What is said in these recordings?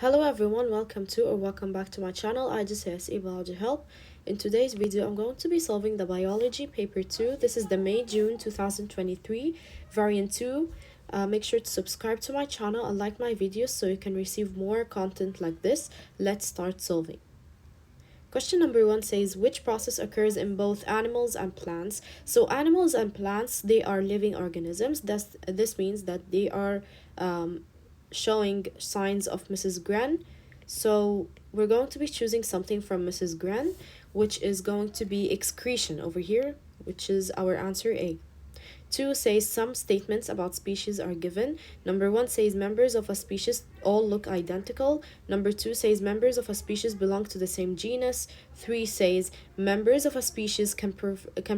Hello everyone, welcome back to my channel, IGCSE Biology Help. In today's video, I'm going to be solving the biology paper 2. This is the May-June 2023 variant 2. Make sure to subscribe to my channel and like my videos so you can receive more content like this. Let's start solving. Question number 1 says, which process occurs in both animals and plants? So animals and plants, they are living organisms. This means that they are showing signs of Mrs. Gren. So we're going to be choosing something from Mrs. Gren, which is going to be excretion over here, which is our answer A. 2 says some statements about species are given. Number 1 says members of a species all look identical. Number 2 says members of a species belong to the same genus. 3 says members of a species can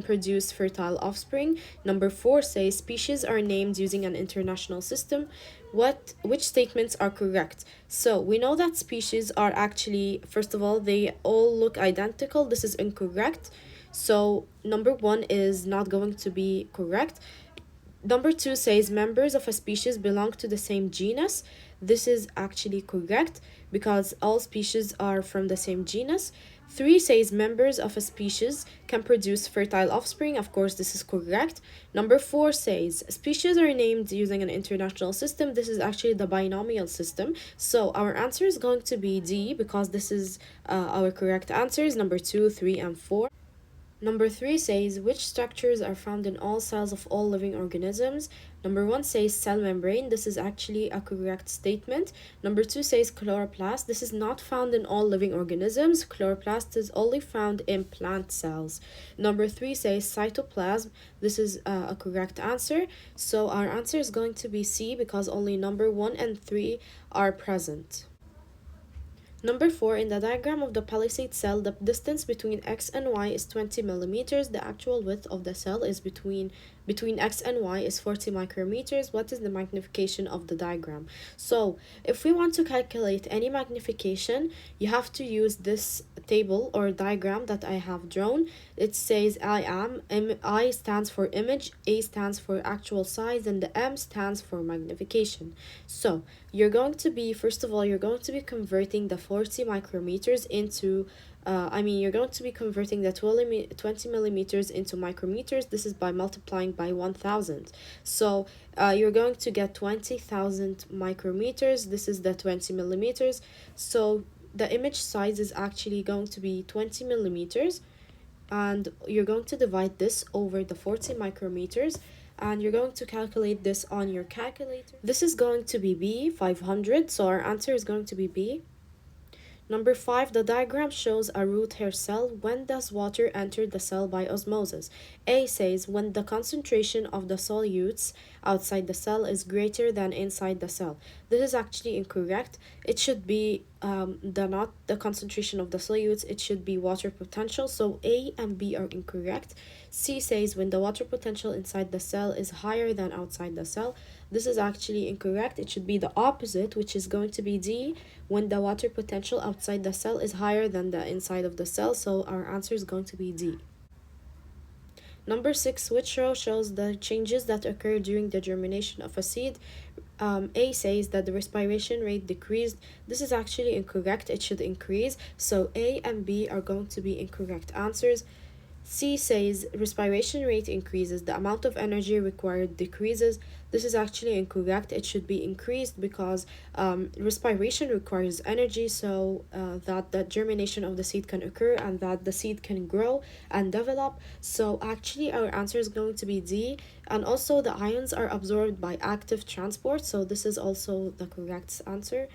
produce fertile offspring. Number 4 says species are named using an international system. Which statements are correct? So we know that species are actually, first of all, they all look identical. This is incorrect. So number 1 is not going to be correct. Number 2 says members of a species belong to the same genus. This is actually correct because all species are from the same genus. 3 says members of a species can produce fertile offspring. Of course, this is correct. Number 4 says species are named using an international system. This is actually the binomial system. So our answer is going to be D because this is our correct answers, number 2, 3, and 4. Number 3 says, which structures are found in all cells of all living organisms? Number 1 says cell membrane. This is actually a correct statement. Number 2 says chloroplast. This is not found in all living organisms. Chloroplast is only found in plant cells. Number 3 says cytoplasm. This is a correct answer. So our answer is going to be C because only number 1 and 3 are present. Number 4, in the diagram of the palisade cell, the distance between X and Y is 20 millimeters. The actual width of the cell is between X and Y is 40 micrometers. What is the magnification of the diagram? So if we want to calculate any magnification, you have to use this table or diagram that I have drawn. It says I stands for image, A stands for actual size, and the M stands for magnification. So you're going to be, first of all, you're going to be converting the 40 micrometers into you're going to be converting the 20 millimeters into micrometers. This is by multiplying by 1000. So you're going to get 20,000 micrometers. This is the 20 millimeters. So the image size is actually going to be 20 millimeters. And you're going to divide this over the 40 micrometers. And you're going to calculate this on your calculator. This is going to be B, 500. So our answer is going to be B. Number 5, the diagram shows a root hair cell. When does water enter the cell by osmosis? A says when the concentration of the solutes outside the cell is greater than inside the cell. This is actually incorrect. It should be not the concentration of the solutes, it should be water potential. So A and B are incorrect. C says when the water potential inside the cell is higher than outside the cell. This is actually incorrect. It should be the opposite, which is going to be D, when the water potential outside the cell is higher than the inside of the cell. So our answer is going to be D. Number 6, which row shows the changes that occur during the germination of a seed? A says that the respiration rate decreased. This is actually incorrect. It should increase. So A and B are going to be incorrect answers. C says respiration rate increases, the amount of energy required decreases. This is actually incorrect. It should be increased because respiration requires energy so that the germination of the seed can occur and that the seed can grow and develop. So actually our answer is going to be D. And also the ions are absorbed by active transport. So this is also the correct answer.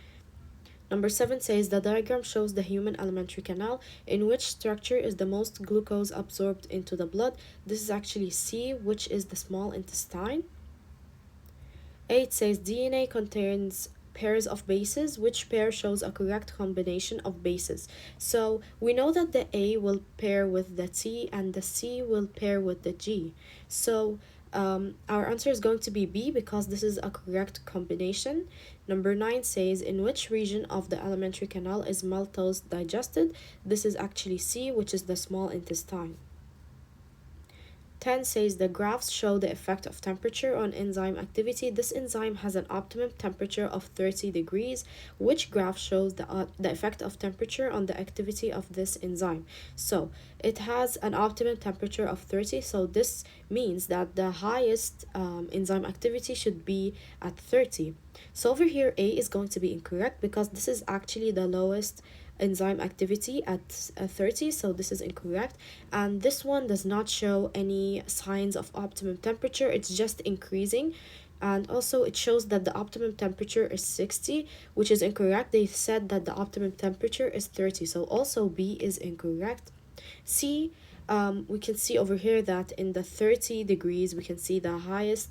Number 7 says the diagram shows the human alimentary canal. In which structure is the most glucose absorbed into the blood? This is actually C, which is the small intestine. 8 says DNA contains pairs of bases. Which pair shows a correct combination of bases? So we know that the A will pair with the T and the C will pair with the G. So our answer is going to be B because this is a correct combination. Number 9 says in which region of the alimentary canal is maltose digested? This is actually C, which is the small intestine. 10 says the graphs show the effect of temperature on enzyme activity. This enzyme has an optimum temperature of 30 degrees. Which graph shows the effect of temperature on the activity of this enzyme? So it has an optimum temperature of 30, so this means that the highest enzyme activity should be at 30. So over here A is going to be incorrect because this is actually the lowest enzyme activity at 30, so this is incorrect. And this one does not show any signs of optimum temperature, it's just increasing. And also it shows that the optimum temperature is 60, which is incorrect. They said that the optimum temperature is 30, so also B is incorrect. C, we can see over here that in the 30 degrees we can see the highest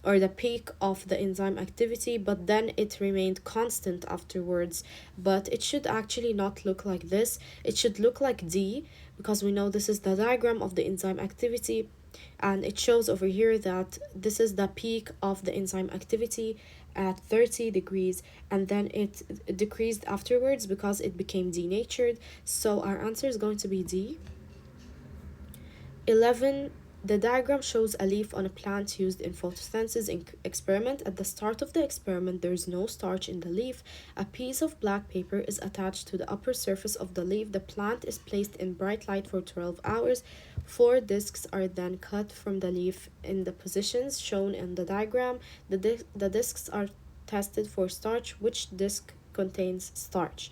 or the peak of the enzyme activity, but then it remained constant afterwards. But it should actually not look like this. It should look like D, because we know this is the diagram of the enzyme activity, and it shows over here that this is the peak of the enzyme activity at 30 degrees, and then it decreased afterwards because it became denatured. So our answer is going to be D. 11. The diagram shows a leaf on a plant used in photosynthesis experiment. At the start of the experiment, there is no starch in the leaf. A piece of black paper is attached to the upper surface of the leaf. The plant is placed in bright light for 12 hours. 4 discs are then cut from the leaf in the positions shown in the diagram. The discs are tested for starch. Which disc contains starch?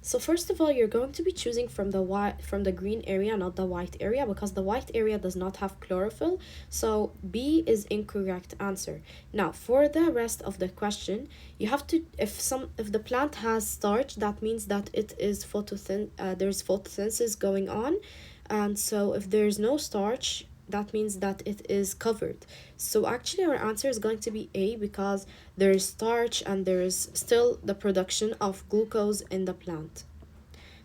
So first of all, you're going to be choosing from the green area, not the white area, because the white area does not have chlorophyll. So B is incorrect answer. Now, for the rest of the question, you have to if the plant has starch, that means that it is there's photosynthesis going on. And so if there's no starch, that means that it is covered. So actually our answer is going to be A, because there is starch and there is still the production of glucose in the plant.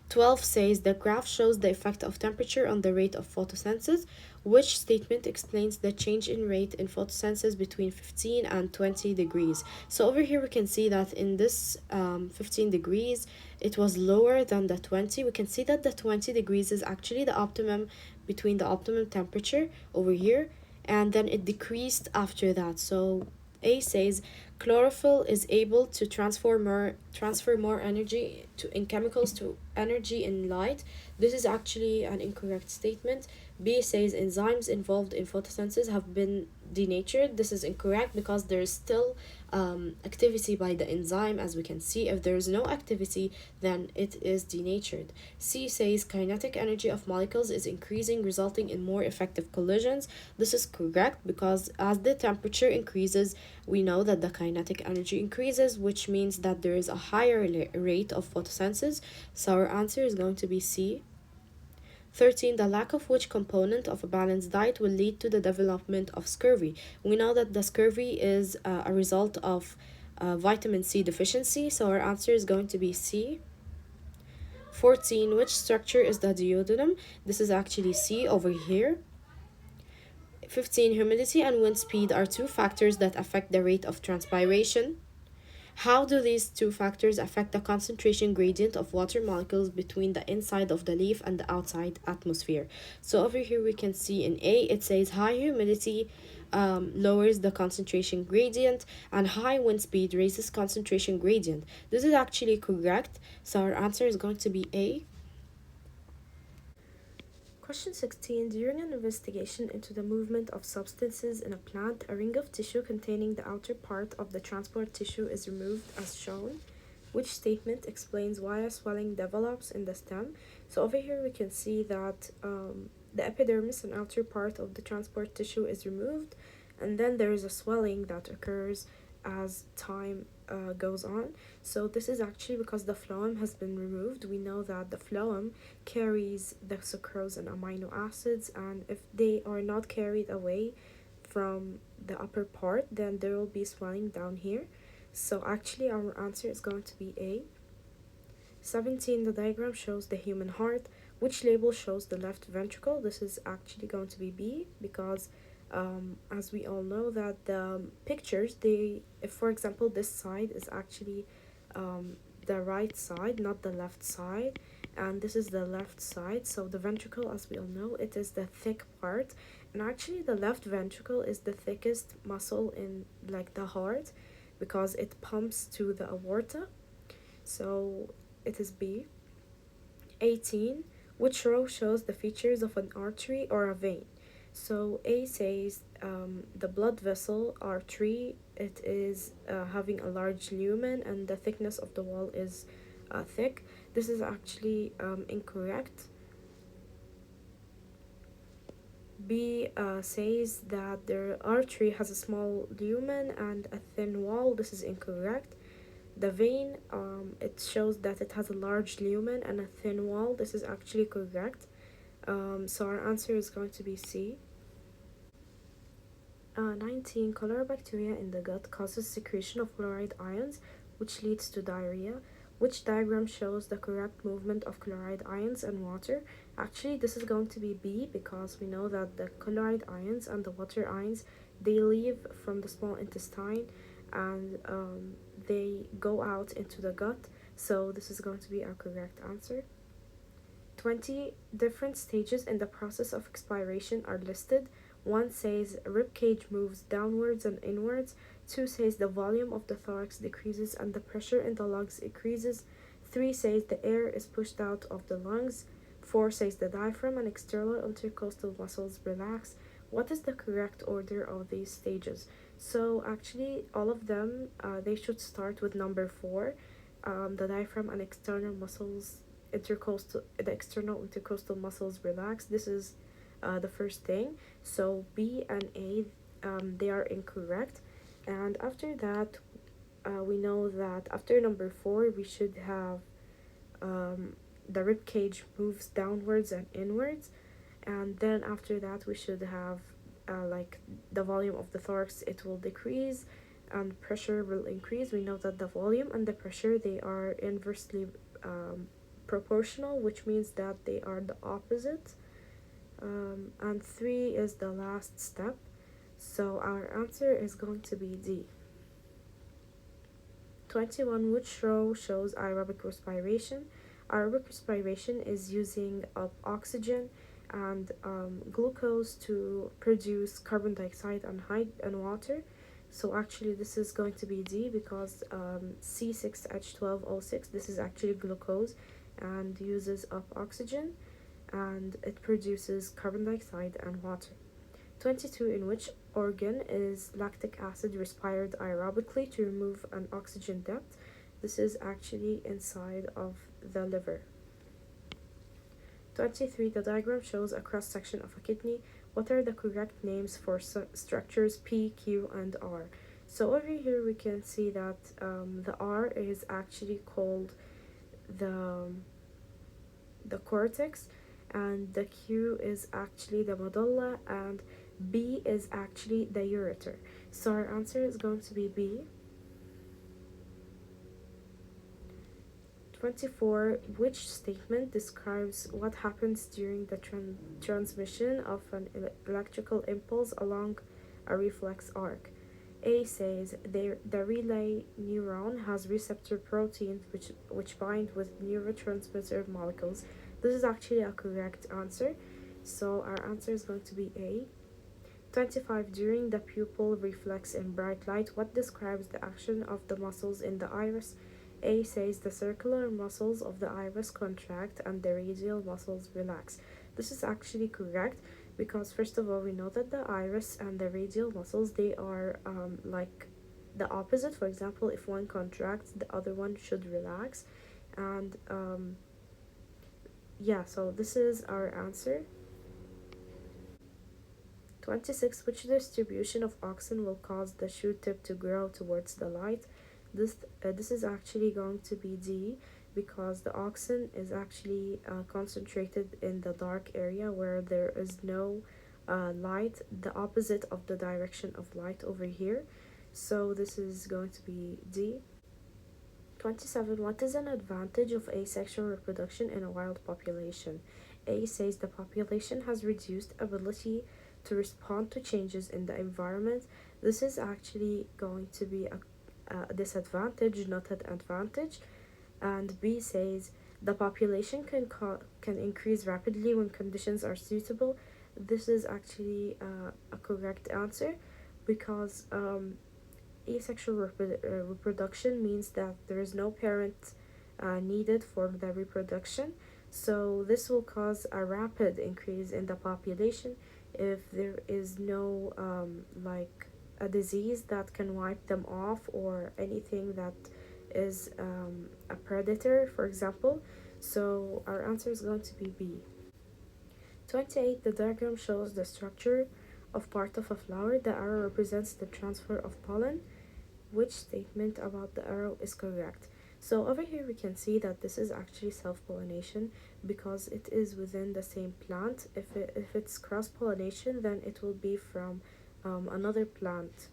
12 says the graph shows the effect of temperature on the rate of photosynthesis. Which statement explains the change in rate in photosynthesis between 15 and 20 degrees? So over here we can see that in this 15 degrees it was lower than the 20. We can see that the 20 degrees is actually the optimum, between the optimum temperature over here, and then it decreased after that. So A says chlorophyll is able to transfer more energy in chemicals to energy in light. This is actually an incorrect statement. B says enzymes involved in photosynthesis have been denatured. This is incorrect because there is still activity by the enzyme. As we can see, if there is no activity, then it is denatured. C says kinetic energy of molecules is increasing, resulting in more effective collisions. This is correct because as the temperature increases, we know that the kinetic energy increases, which means that there is a higher rate of photosynthesis. So our answer is going to be C. 13. The lack of which component of a balanced diet will lead to the development of scurvy? We know that the scurvy is a result of vitamin C deficiency, so our answer is going to be C. 14. Which structure is the duodenum? This is actually C over here. 15. Humidity and wind speed are two factors that affect the rate of transpiration. How do these two factors affect the concentration gradient of water molecules between the inside of the leaf and the outside atmosphere? So over here we can see in A, it says high humidity lowers the concentration gradient, and high wind speed raises concentration gradient. This is actually correct, so our answer is going to be A. Question 16. During an investigation into the movement of substances in a plant, a ring of tissue containing the outer part of the transport tissue is removed as shown. Which statement explains why a swelling develops in the stem? So over here we can see that the epidermis and outer part of the transport tissue is removed, and then there is a swelling that occurs as time goes on. So this is actually because the phloem has been removed. We know that the phloem carries the sucrose and amino acids, and if they are not carried away from the upper part, then there will be swelling down here. So actually our answer is going to be A. 17. The diagram shows the human heart. Which label shows the left ventricle? This is actually going to be B, because as we all know that the pictures, if for example this side is actually the right side, not the left side, and this is the left side. So the ventricle, as we all know, it is the thick part, and actually the left ventricle is the thickest muscle in like the heart because it pumps to the aorta. So it is B. 18. Which row shows the features of an artery or a vein? So A says the blood vessel artery, it is having a large lumen and the thickness of the wall is thick. This is actually incorrect. B says that the artery has a small lumen and a thin wall. This is incorrect. The vein, it shows that it has a large lumen and a thin wall. This is actually correct. So our answer is going to be C. 19. Cholera bacteria in the gut causes secretion of chloride ions, which leads to diarrhea. Which diagram shows the correct movement of chloride ions and water? Actually, this is going to be B because we know that the chloride ions and the water ions, they leave from the small intestine and they go out into the gut. So this is going to be our correct answer. 20 different stages in the process of expiration are listed. 1 says rib cage moves downwards and inwards. 2 says the volume of the thorax decreases and the pressure in the lungs increases. 3 says the air is pushed out of the lungs. 4 says the diaphragm and external intercostal muscles relax. What is the correct order of these stages? So actually all of them, they should start with number 4. The diaphragm and external muscles the external intercostal muscles relax. This is the first thing. So B and A, they are incorrect. And after that, we know that after number 4, we should have the rib cage moves downwards and inwards. And then after that, we should have like the volume of the thorax, it will decrease and pressure will increase. We know that the volume and the pressure, they are inversely proportional, which means that they are the opposite. And 3 is the last step. So our answer is going to be D. 21. Which row shows aerobic respiration? Aerobic respiration is using up oxygen and glucose to produce carbon dioxide and water. So actually this is going to be D because C6H12O6, this is actually glucose and uses up oxygen and it produces carbon dioxide and water. 22. In which organ is lactic acid respired aerobically to remove an oxygen debt? This is actually inside of the liver. 23. The diagram shows a cross-section of a kidney. What are the correct names for structures P, Q, and R? So over here we can see that the R is actually called the cortex, and the Q is actually the medulla, and B is actually the ureter. So our answer is going to be B. 24. Which statement describes what happens during the transmission of an electrical impulse along a reflex arc? A says the relay neuron has receptor proteins which bind with neurotransmitter molecules. This is actually a correct answer. So our answer is going to be A. 25. During the pupil reflex in bright light, what describes the action of the muscles in the iris? A says the circular muscles of the iris contract and the radial muscles relax. This is actually correct because first of all we know that the iris and the radial muscles, they are like the opposite. For example, if one contracts, the other one should relax. And yeah, so this is our answer. 26. Which distribution of auxin will cause the shoe tip to grow towards the light? This is actually going to be D because the auxin is actually concentrated in the dark area where there is no light, the opposite of the direction of light over here. So this is going to be D. 27. What is an advantage of asexual reproduction in a wild population? A says the population has reduced ability to respond to changes in the environment. This is actually going to be a disadvantage, not an advantage. And B says the population can increase rapidly when conditions are suitable. This is actually a correct answer because asexual reproduction means that there is no parent needed for the reproduction. So this will cause a rapid increase in the population if there is no like a disease that can wipe them off, or anything that is a predator, for example. So our answer is going to be B. 28. The diagram shows the structure of part of a flower. The arrow represents the transfer of pollen. Which statement about the arrow is correct? So over here we can see that this is actually self-pollination because it is within the same plant. If it's cross-pollination, then it will be from another plant.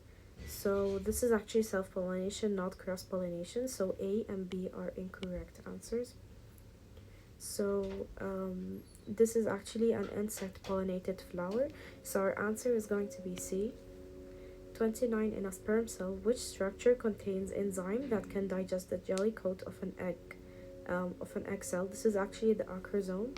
So this is actually self-pollination, not cross-pollination. So A and B are incorrect answers. So this is actually an insect pollinated flower. So our answer is going to be C. 29. In a sperm cell, which structure contains enzyme that can digest the jelly coat of an egg cell? This is actually the acrosome.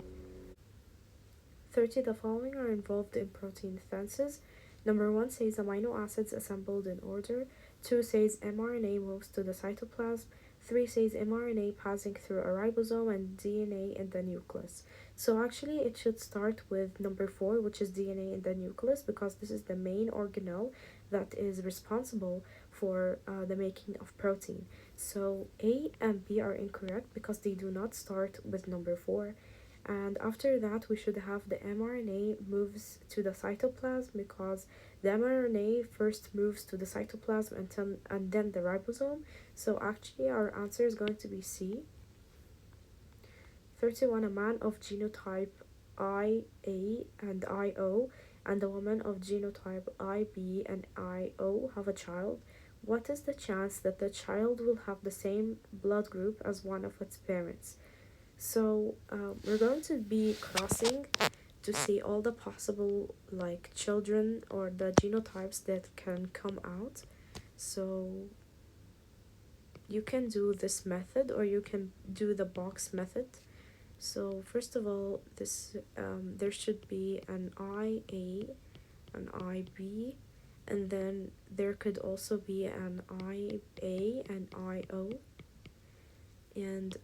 30. The following are involved in protein fences. Number 1 says amino acids assembled in order. 2 says mRNA moves to the cytoplasm. 3 says mRNA passing through a ribosome, and DNA in the nucleus. So actually it should start with number 4, which is DNA in the nucleus, because this is the main organelle that is responsible for the making of protein. So A and B are incorrect because they do not start with number 4. And after that we should have the mRNA moves to the cytoplasm, because the mRNA first moves to the cytoplasm and then the ribosome. So actually our answer is going to be C. 31. A man of genotype IA and IO and a woman of genotype IB and IO have a child. What is the chance that the child will have the same blood group as one of its parents? So we're going to be crossing to see all the possible like children or the genotypes that can come out. So you can do this method or you can do the box method. So first of all, this there should be an IA, an IB, and then there could also be an IA and IO, and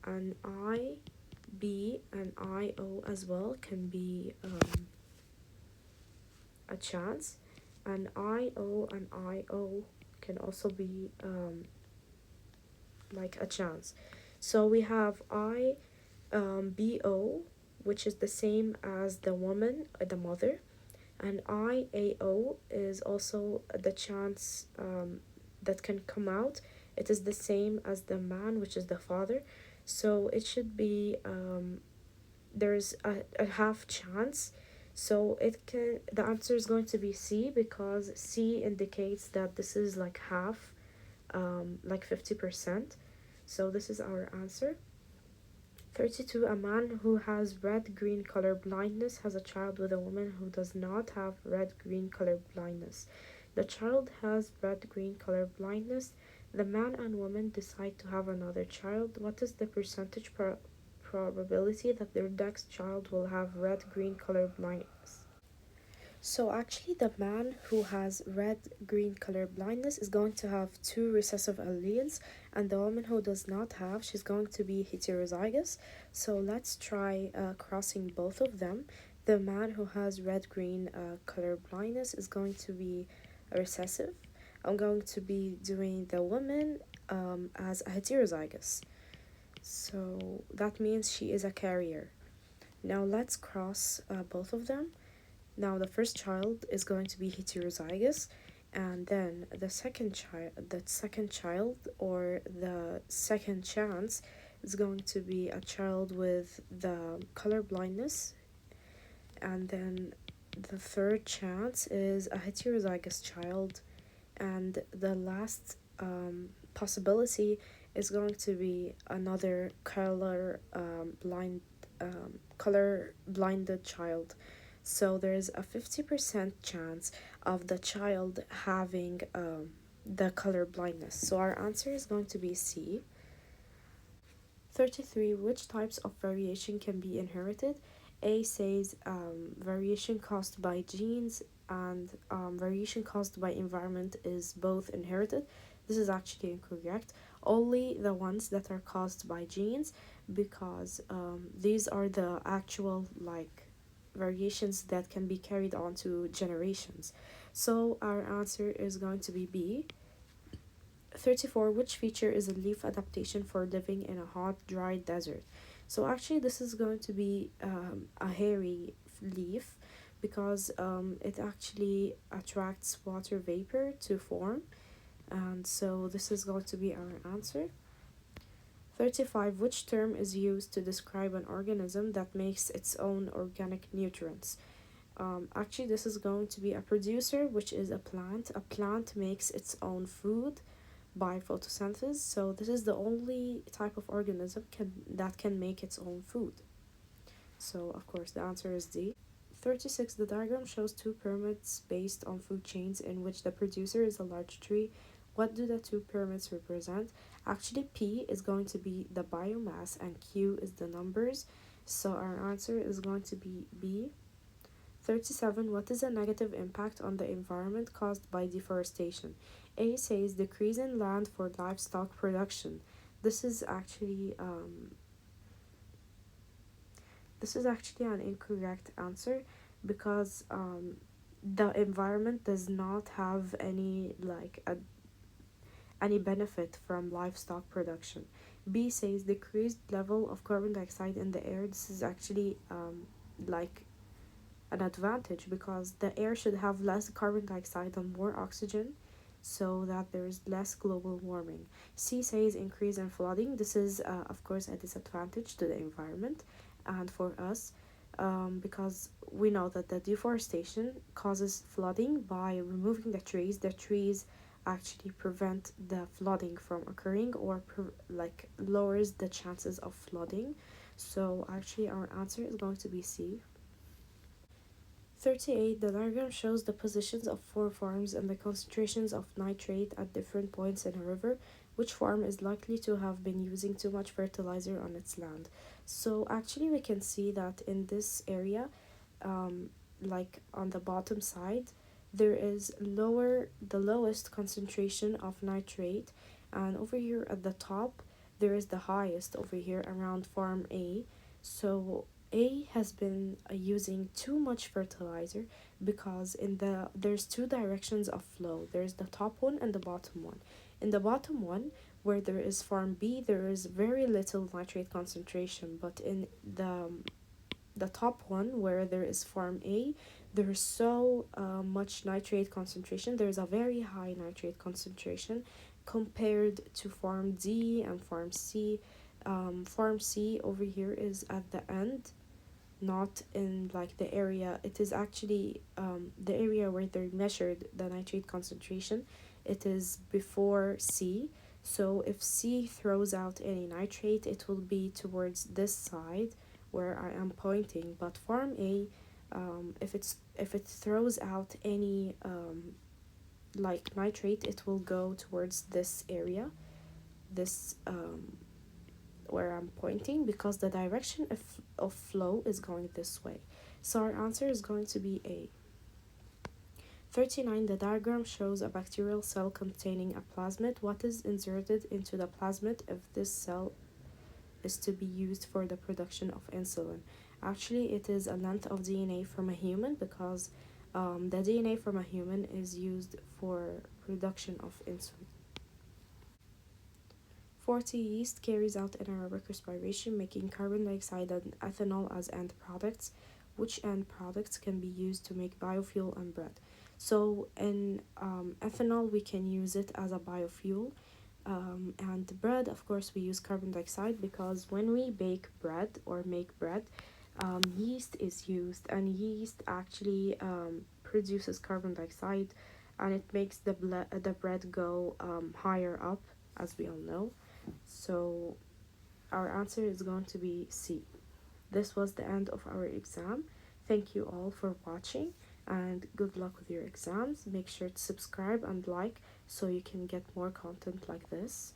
an IB and IO as well can be a chance. An IO and IO can also be like a chance. So we have BO, which is the same as the woman, the mother, and IAO is also the chance that can come out. It is the same as the man, which is the father. So it should be there's a half chance. So the answer is going to be C, because C indicates that this is like half, like 50%. So this is our answer. 32. A man who has red-green color blindness has a child with a woman who does not have red-green color blindness. The child has red-green color blindness. The man and woman decide to have another child. What is the percentage probability that their next child will have red-green color blindness? So actually the man who has red-green color blindness is going to have 2 recessive alleles, and the woman who does not have, she's going to be heterozygous. So let's try crossing both of them. The man who has red-green color blindness is going to be a recessive. I'm going to be doing the woman as a heterozygous. So that means she is a carrier. Now let's cross both of them. Now the first child is going to be heterozygous, and then the second child or the second chance is going to be a child with the color blindness, and then the third chance is a heterozygous child, and the last possibility is going to be another color blinded child. So there's a 50% chance of the child having the color blindness. So our answer is going to be C. 33. Which types of variation can be inherited? A says variation caused by genes and variation caused by environment is both inherited. This is actually incorrect. Only the ones that are caused by genes, because these are the actual variations that can be carried on to generations. So our answer is going to be B. 34. Which feature is a leaf adaptation for living in a hot, dry desert? So actually this is going to be a hairy leaf, because it actually attracts water vapor to form, and so this is going to be our answer. 35. Which term is used to describe an organism that makes its own organic nutrients? Actually this is going to be a producer, which is a plant. A plant makes its own food by photosynthesis, so this is the only type of organism that can make its own food. So of course the answer is D. 36. The diagram shows two pyramids based on food chains in which the producer is a large tree. What do the two pyramids represent? Actually P is going to be the biomass and Q is the numbers, so our answer is going to be B. 37. What is a negative impact on the environment caused by deforestation? A says decrease in land for livestock production. This is actually an incorrect answer, because the environment does not have any benefit from livestock production. B says decreased level of carbon dioxide in the air. This is actually like an advantage, because the air should have less carbon dioxide and more oxygen, so that there is less global warming. C says increase in flooding. This is of course a disadvantage to the environment and for us, because we know that the deforestation causes flooding by removing the trees. The trees actually prevent the flooding from occurring, or lowers the chances of flooding. So actually our answer is going to be C. 38. The diagram shows the positions of four farms and the concentrations of nitrate at different points in a river. Which farm is likely to have been using too much fertilizer on its land? So actually we can see that in this area, on the bottom side, there is the lowest concentration of nitrate, and over here at the top there is the highest over here around farm A. So A has been using too much fertilizer, because there's two directions of flow. There's the top one and the bottom one. In the bottom one, where there is farm B, there is very little nitrate concentration, but in the top one, where there is farm A, there's so much nitrate concentration. There's a very high nitrate concentration compared to farm D and farm C. Farm C over here is at the end, not in the area. It is actually the area where they measured the nitrate concentration. It is before C. So if C throws out any nitrate, it will be towards this side where I am pointing. But farm A, if it throws out any nitrate, it will go towards this area, this where I'm pointing, because the direction of flow is going this way. So our answer is going to be A. 39. The diagram shows a bacterial cell containing a plasmid. What is inserted into the plasmid if this cell is to be used for the production of insulin? Actually, it is a length of DNA from a human, because the DNA from a human is used for production of insulin. 40. Yeast carries out anaerobic respiration, making carbon dioxide and ethanol as end products. Which end products can be used to make biofuel and bread? So in ethanol, we can use it as a biofuel. And bread, of course, we use carbon dioxide, because when we bake bread or make bread, yeast is used, and yeast actually produces carbon dioxide, and it makes the bread go higher up, as we all know. So our answer is going to be C. This was the end of our exam. Thank you all for watching, and good luck with your exams. Make sure to subscribe and like so you can get more content like this,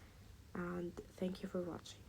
and thank you for watching.